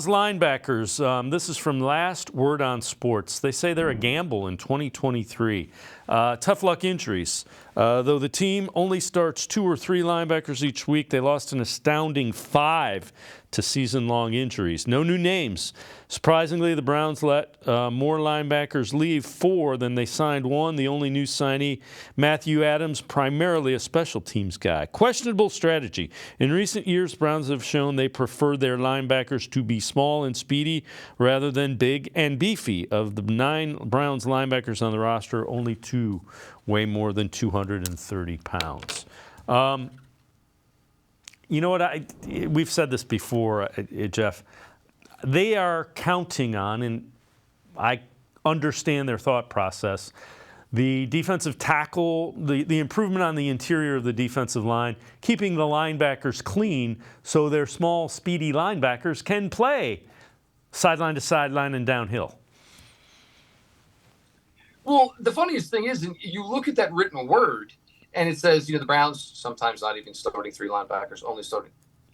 Linebackers, this is from Last Word on Sports. They say they're a gamble in 2023. Tough luck injuries. Though the team only starts 2 or 3 linebackers each week, they lost an astounding 5 to season-long injuries. No new names. Surprisingly, the Browns let more linebackers leave, 4 than they signed 1. The only new signee, Matthew Adams, primarily a special teams guy. Questionable strategy. In recent years, Browns have shown they prefer their linebackers to be small and speedy rather than big and beefy. Of the 9 Browns linebackers on the roster, only 2 weigh more than 230 pounds. You know what? We've said this before, Jeff. They are counting on, and I understand their thought process, the defensive tackle, the improvement on the interior of the defensive line, keeping the linebackers clean so their small, speedy linebackers can play sideline to sideline and downhill. Well, the funniest thing is, you look at that written word, and it says, the Browns sometimes not even starting 3 linebackers, only starting.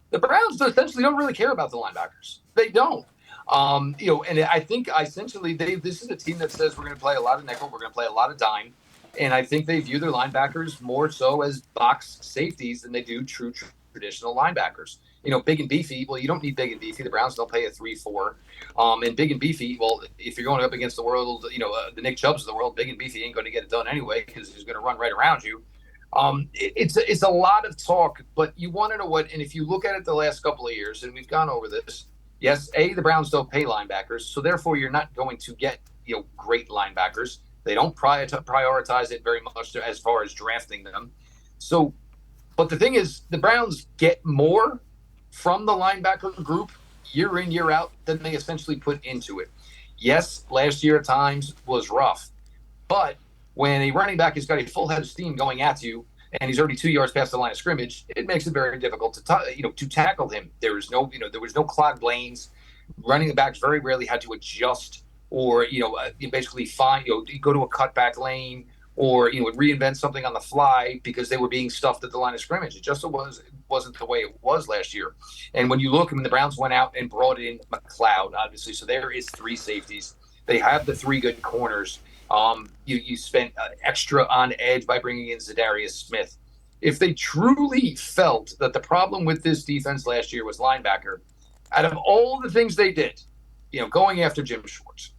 The Browns essentially don't really care about the linebackers. They don't. And I think essentially this is a team that says we're going to play a lot of nickel, we're going to play a lot of dime, and I think they view their linebackers more so as box safeties than they do true traditional linebackers. Big and beefy. Well, you don't need big and beefy. The Browns don't pay a 3-4. And big and beefy. Well, if you're going up against the world, the Nick Chubbs of the world, big and beefy ain't going to get it done anyway because he's going to run right around you. It's a lot of talk, but you want to know what. And if you look at it the last couple of years, and we've gone over this. Yes, the Browns don't pay linebackers, so therefore you're not going to get great linebackers. They don't prioritize it very much as far as drafting them. So, but the thing is, the Browns get more from the linebacker group year in, year out than they essentially put into it. Yes, last year at times was rough, but when a running back has got a full head of steam going at you and he's already 2 yards past the line of scrimmage, it makes it very difficult to tackle him. There was no clogged lanes. Running backs very rarely had to adjust or basically find go to a cutback lane or reinvent something on the fly because they were being stuffed at the line of scrimmage. It just wasn't the way it was last year. And when you look, the Browns went out and brought in McLeod, obviously. So there is 3 safeties. They have the 3 good corners. You spent extra on edge by bringing in Zadarius Smith. If they truly felt that the problem with this defense last year was linebacker, out of all the things they did, going after Jim Schwartz,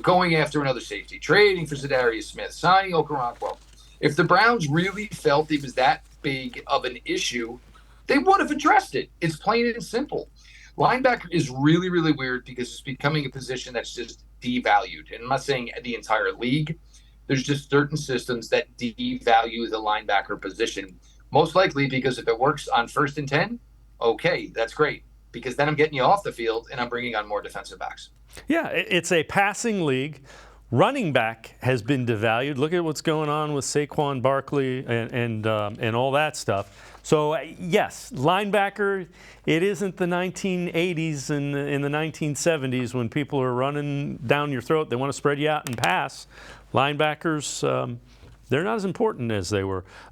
going after another safety, trading for Zadarius Smith, signing Owusu-Koramoah, if the Browns really felt it was that big of an issue, they would have addressed it. It's plain and simple. Linebacker is really, really weird because it's becoming a position that's just devalued. And I'm not saying the entire league. There's just certain systems that devalue the linebacker position. Most likely because if it works on 1st and 10, okay, that's great. Because then I'm getting you off the field and I'm bringing on more defensive backs. Yeah, it's a passing league. Running back has been devalued. Look at what's going on with Saquon Barkley and all that stuff. So, yes, linebacker, it isn't the 1980s and in the 1970s when people are running down your throat. They want to spread you out and pass. Linebackers, they're not as important as they were.